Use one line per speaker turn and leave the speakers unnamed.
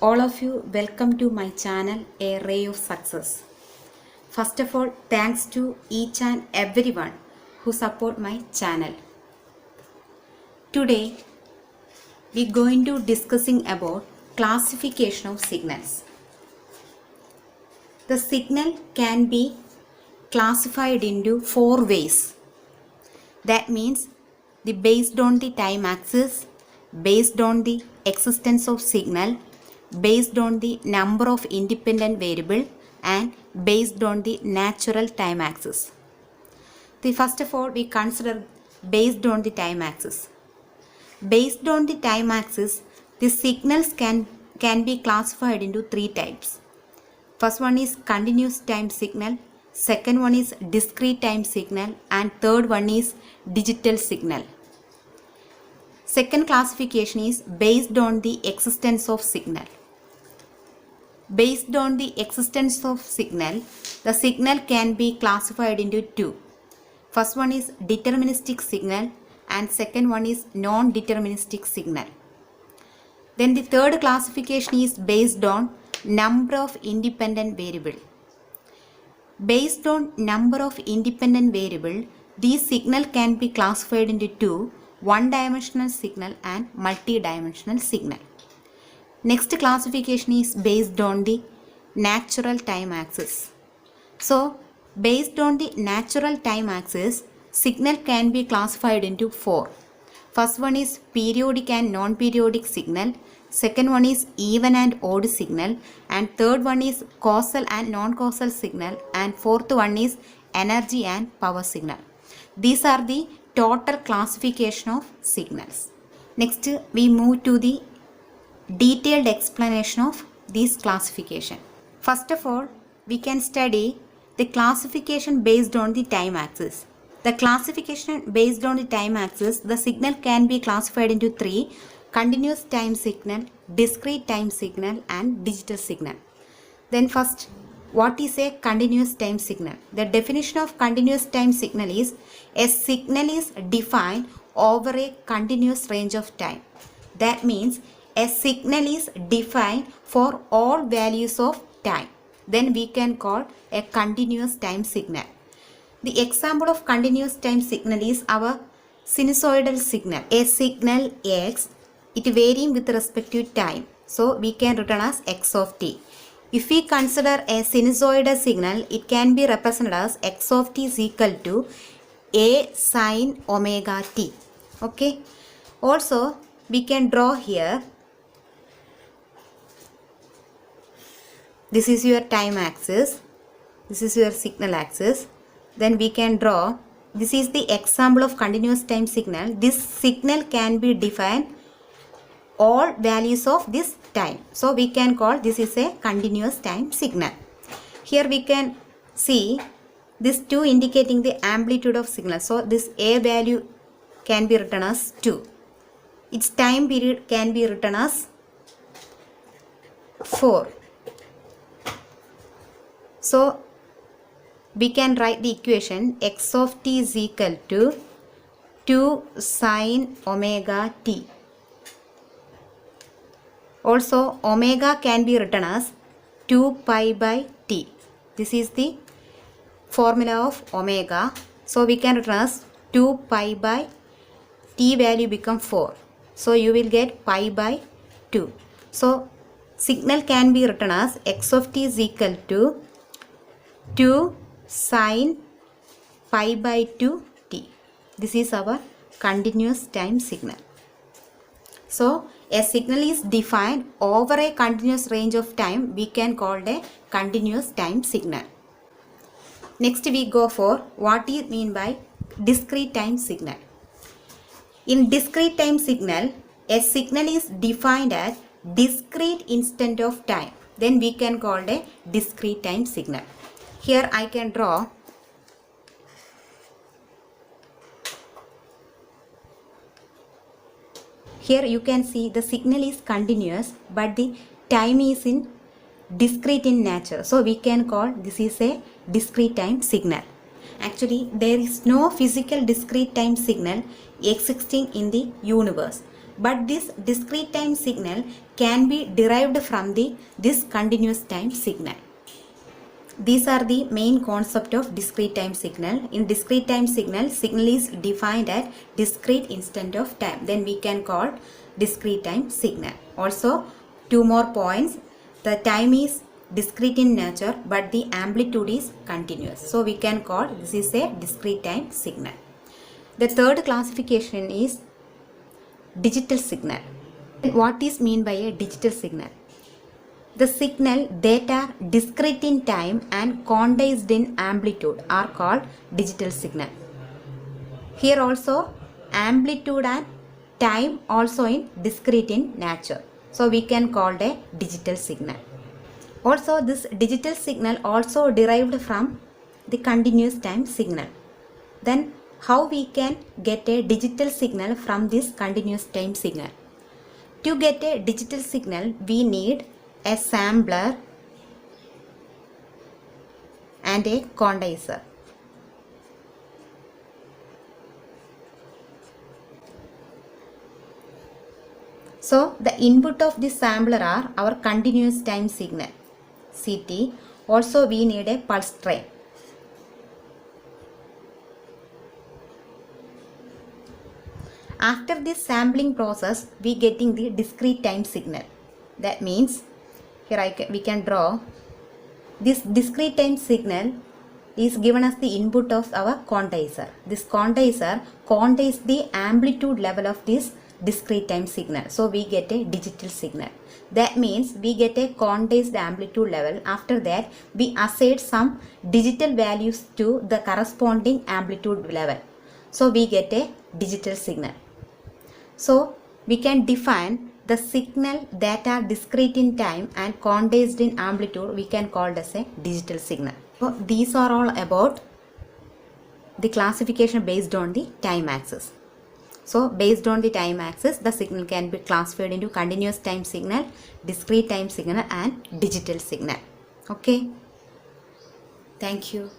All of you, welcome to my channel A Ray of Success. First of all, thanks to each and everyone who support my channel. Today we going to discussing about classification of signals. The signal can be classified into four ways. That means based on the time axis, based on the existence of signal, based on the number of independent variable, and based on the natural time axis. First of all, we consider based on the time axis. Based on the time axis, the signals can be classified into three types. First one is continuous time signal, second one is discrete time signal, and third one is digital signal. Second classification is based on the existence of signal. Based on the existence of signal, the signal can be classified into two. First one is deterministic signal and second one is non-deterministic signal. Then the third classification is based on number of independent variable. Based on number of independent variable, these signal can be classified into two, one-dimensional signal and multi-dimensional signal. Next classification is based on the natural time axis. So, based on the natural time axis, signal can be classified into four. First one is periodic and non-periodic signal, second one is even and odd signal, and third one is causal and non-causal signal, and fourth one is energy and power signal. These are the total classification of signals. Next, we move to the detailed explanation of this classification. First of all, we can study the classification based on the time axis. The classification based on the time axis, the signal can be classified into three: continuous time signal, discrete time signal, and digital signal. Then first, what is a continuous time signal? The definition of continuous time signal is a signal is defined over a continuous range of time. That means a signal is defined for all values of time. Then we can call a continuous time signal. The example of continuous time signal is our sinusoidal signal. A signal x, it varying with respect to time. So we can written as x of t. If we consider a sinusoidal signal, it can be represented as x of t is equal to a sine omega t. Okay. Also, we can draw here. This is your time axis. This is your signal axis. Then we can draw. This is the example of continuous time signal. This signal can be defined all values of this time. So we can call this is a continuous time signal. Here we can see this 2 indicating the amplitude of signal. So this a value can be written as 2. Its time period can be written as 4. So we can write the equation x of t is equal to 2 sine omega t. Also, omega can be written as 2 pi by t. This is the formula of omega. So we can written as 2 pi by t value become 4. So you will get pi by 2. So signal can be written as x of t is equal to 2 sine pi by 2 t. This is our continuous time signal. So a signal is defined over a continuous range of time. We can call it a continuous time signal. Next we go for what is mean by discrete time signal. In discrete time signal, a signal is defined as discrete instant of time. Then we can call it a discrete time signal. Here I can draw here you can see the signal is continuous but the time is in discrete in nature. So we can call this is a discrete time signal. Actually there is no physical discrete time signal existing in the universe. but this discrete time signal can be derived from this continuous time signal. These are the main concept of discrete time signal. In discrete time signal is defined at discrete instant of time. Then we can call discrete time signal. Also, two more points. The time is discrete in nature, but the amplitude is continuous. So we can call this is a discrete time signal. The third classification is digital signal. What is mean by a digital signal? The signal that are discrete in time and quantized in amplitude are called digital signal. Here also amplitude and time also in discrete in nature. So we can call it a digital signal. Also this digital signal also derived from the continuous time signal. Then how we can get a digital signal from this continuous time signal? To get a digital signal we need a sampler and a quantizer. So the input of this sampler are our continuous time signal CT. Also we need a pulse train. After this sampling process we getting the discrete time signal. That means here we can draw this discrete time signal is given as the input of our quantizer. This quantizer quantizes the amplitude level of this discrete time signal. So we get a digital signal. That means we get a quantized amplitude level. After that we assign some digital values to the corresponding amplitude level. So we get a digital signal. So we can define the signal that are discrete in time and quantized in amplitude we can call as a digital signal. So these are all about the classification based on the time axis. So based on the time axis the signal can be classified into continuous time signal, discrete time signal and digital signal. Okay. Thank you.